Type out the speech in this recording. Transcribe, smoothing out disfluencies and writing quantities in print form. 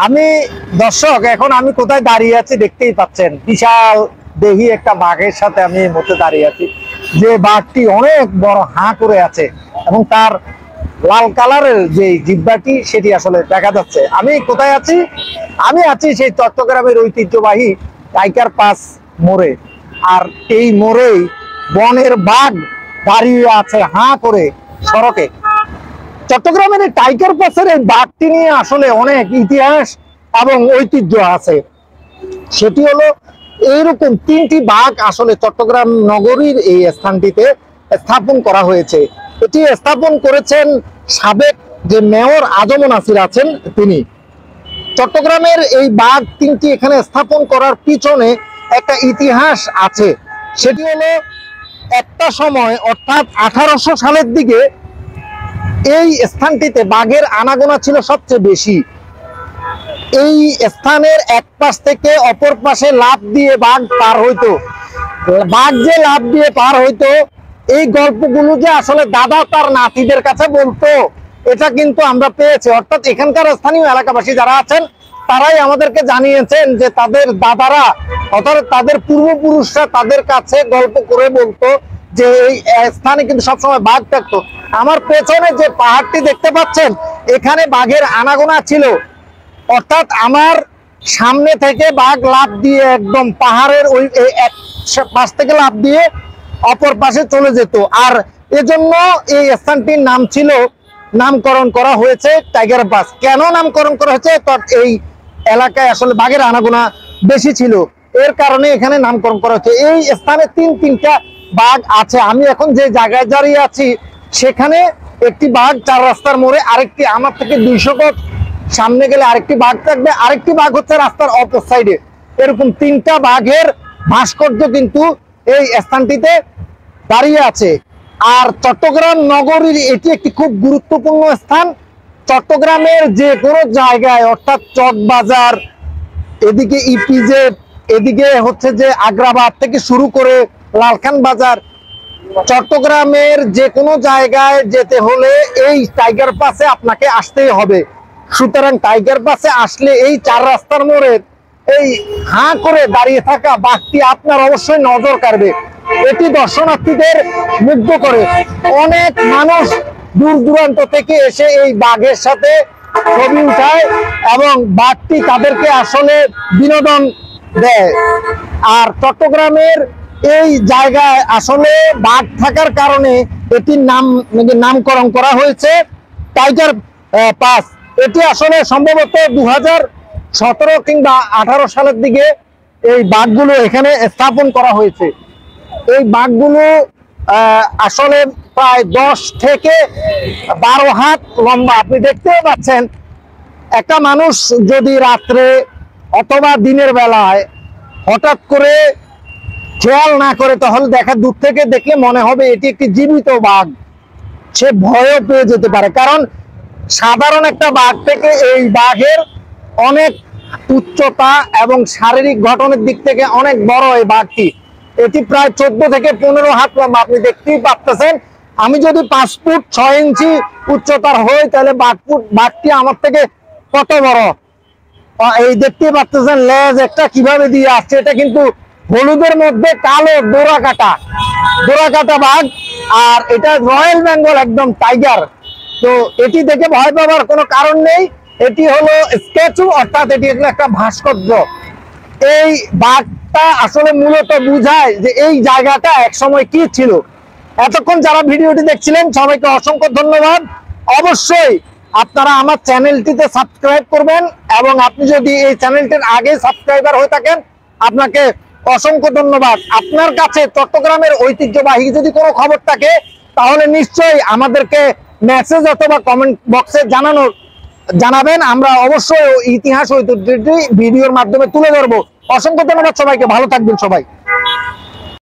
আমি দর্শক এখন আমি কোথায় দাঁড়িয়ে আছি দেখতেই পাচ্ছেন, বিশাল দেহি একটা বাঘের সাথে আমি এই মুহূর্তে দাঁড়িয়ে আছি। যে বাঘটি অনেক বড় হাঁ করে আছে এবং তার লাল কালারের যে জিহ্বাটি সেটি আসলে দেখা যাচ্ছে। আমি কোথায় আছি? আমি আছি সেই চট্টগ্রামের ঐতিহ্যবাহী টাইগার পাস মোড়ে। আর এই মোড়েই বনের বাঘ দাঁড়িয়ে আছে হাঁ করে সড়কে। চট্টগ্রামের এই টাইগার পাসের এই বাঘটি নিয়ে আসলে অনেক ইতিহাস এবং ঐতিহ্য আছে। সেটি হলো এইরকম 3টি বাঘ আসলে চট্টগ্রাম নগরীর এই স্থানটিতে স্থাপন করা হয়েছে। এটি স্থাপন করেছেন সাবেক যে মেয়র আজম নাসির আছেন তিনি। চট্টগ্রামের এই বাঘ 3টি এখানে স্থাপন করার পিছনে একটা ইতিহাস আছে। সেটি হলো একটা সময় অর্থাৎ 1800 সালের দিকে এই স্থানটিতে বাঘের আনাগোনা ছিল সবচেয়ে বেশি। এই স্থানের এক পাশ থেকে অপর পাশে লাফ দিয়ে বাঘ পার হইতো। বাঘ যে লাফ দিয়ে পার হইতো এই গল্পগুলো যে আসলে দাদা তার নাতিদের কাছে বলতো, এটা কিন্তু আমরা পেয়েছি। অর্থাৎ এখানকার স্থানীয় এলাকাবাসী যারা আছেন তারাই আমাদেরকে জানিয়েছেন যে তাদের দাদারা অর্থাৎ তাদের পূর্বপুরুষরা তাদের কাছে গল্প করে বলতো যে এই স্থানে কিন্তু সবসময় বাঘ থাকতো। আমার পেছনে যে পাহাড়টি দেখতে পাচ্ছেন এখানে বাঘের আনাগোনা ছিল। অর্থাৎ আমার সামনে থেকে বাঘ লাফ দিয়ে একদম পাহাড়ের ওই এক পাশ থেকে লাফ দিয়ে অপর পাশে চলে যেত। আর এজন্য এই স্থানটির নাম ছিল, নামকরণ করা হয়েছে টাইগার পাস। কেন নামকরণ করা হয়েছে? এই এলাকায় আসলে বাঘের আনাগোনা বেশি ছিল, এর কারণে এখানে নামকরণ করা হয়েছে। এই স্থানে তিনটা বাঘ আছে। আমি এখন যে জায়গায় দাঁড়িয়ে আছি সেখানে একটি বাঘ 4 রাস্তার মোড়ে, আরেকটি আমার থেকে 200 গজ সামনে গেলে আরেকটি বাঘ থাকবে, আরেকটি বাঘ হচ্ছে রাস্তার অপর সাইডে। এরকম 3টা বাঘের ভাস্কর্য কিন্তু এই স্থানটিতে দাঁড়িয়ে আছে। আর চট্টগ্রাম নগরীর এটি একটি খুব গুরুত্বপূর্ণ স্থান। চট্টগ্রামের যে কোনো জায়গায় অর্থাৎ চকবাজার, এদিকে ইপিজেড, এদিকে হচ্ছে যে আগ্রাবাদ থেকে শুরু করে লালখান বাজার, চট্টগ্রামের যে কোনো জায়গায় যেতে হলে এই টাইগার পাসে আপনাকে আসতেই হবে। সুতরাং টাইগার পাসে আসলে এই 4 রাস্তার মোড়ে এই হাঁ করে দাঁড়িয়ে থাকা বাঘটি আপনার অবশ্যই নজর কাড়বে। এটি দর্শনার্থীদের মুগ্ধ করে। অনেক মানুষ দূর দূরান্ত থেকে এসে এই বাঘের সাথে ছবি উঠায় এবং বাঘটি তাদেরকে আসলে বিনোদন দেয়। আর চট্টগ্রামের এই জায়গায় আসলে বাঘ থাকার কারণে এটির নামকরণ করা হয়েছে টাইগার পাস। এটি আসলে সম্ভবত 2017 কিংবা 18 সালের দিকে এই বাঘগুলো এখানে স্থাপন করা হয়েছে। এই বাঘগুলো আসলে প্রায় 10 থেকে 12 হাত লম্বা। আপনি দেখতেও পাচ্ছেন, একটা মানুষ যদি রাত্রে অথবা দিনের বেলায় হঠাৎ করে খেয়াল না করে তাহলে দূর থেকে দেখলে মনে হবে এটি একটি জীবিত বাঘ। সে ভয়ও পেয়ে যেতে পারে, কারণ সাধারণ একটা বাঘ থেকে এই বাঘের অনেক উচ্চতা এবং শারীরিক গঠনের দিক থেকে অনেক বড় এই বাঘটি। এটি প্রায় 14 থেকে 15 হাত লম্বা। আপনি দেখতেই পাচ্ছেন, আমি যদি 5 ফুট 6 ইঞ্চি উচ্চতার হই তাহলে বাঘটি আমার থেকে কত বড়। এই দেখতেই পাচ্ছেন লেজ একটা কিভাবে দিয়ে আসছে। এটা কিন্তু হলুদের মধ্যে কালো ডোরা কাটা বাঘ। আর এটা রয়্যাল বেঙ্গল একদম টাইগার। তো এটি দেখে ভয় পাওয়ার কোনো কারণ নেই। এটি হলো স্ট্যাচু, অর্থাৎ এটি হলো একটা ভাস্কর্য। এই বাঘটা আসলে মূলত বুঝায় যে এই জায়গাটা একসময় কি ছিল। এতক্ষণ যারা ভিডিওটি দেখছিলেন সবাইকে অসংখ্য ধন্যবাদ। অবশ্যই আপনারা আমার চ্যানেলটিতে সাবস্ক্রাইব করবেন এবং আপনি যদি এই চ্যানেলটির আগে সাবস্ক্রাইবার হয়ে থাকেন আপনাকে অসংখ্য ধন্যবাদ। আপনার কাছে চট্টগ্রামের ঐতিহ্যবাহী যদি কোনো খবর থাকে তাহলে নিশ্চয়ই আমাদেরকে মেসেজ অথবা কমেন্ট বক্সে জানাবেন। আমরা অবশ্যই ইতিহাস ঐতিহ্যটি ভিডিওর মাধ্যমে তুলে ধরবো। অসংখ্য ধন্যবাদ সবাইকে, ভালো থাকবেন সবাই।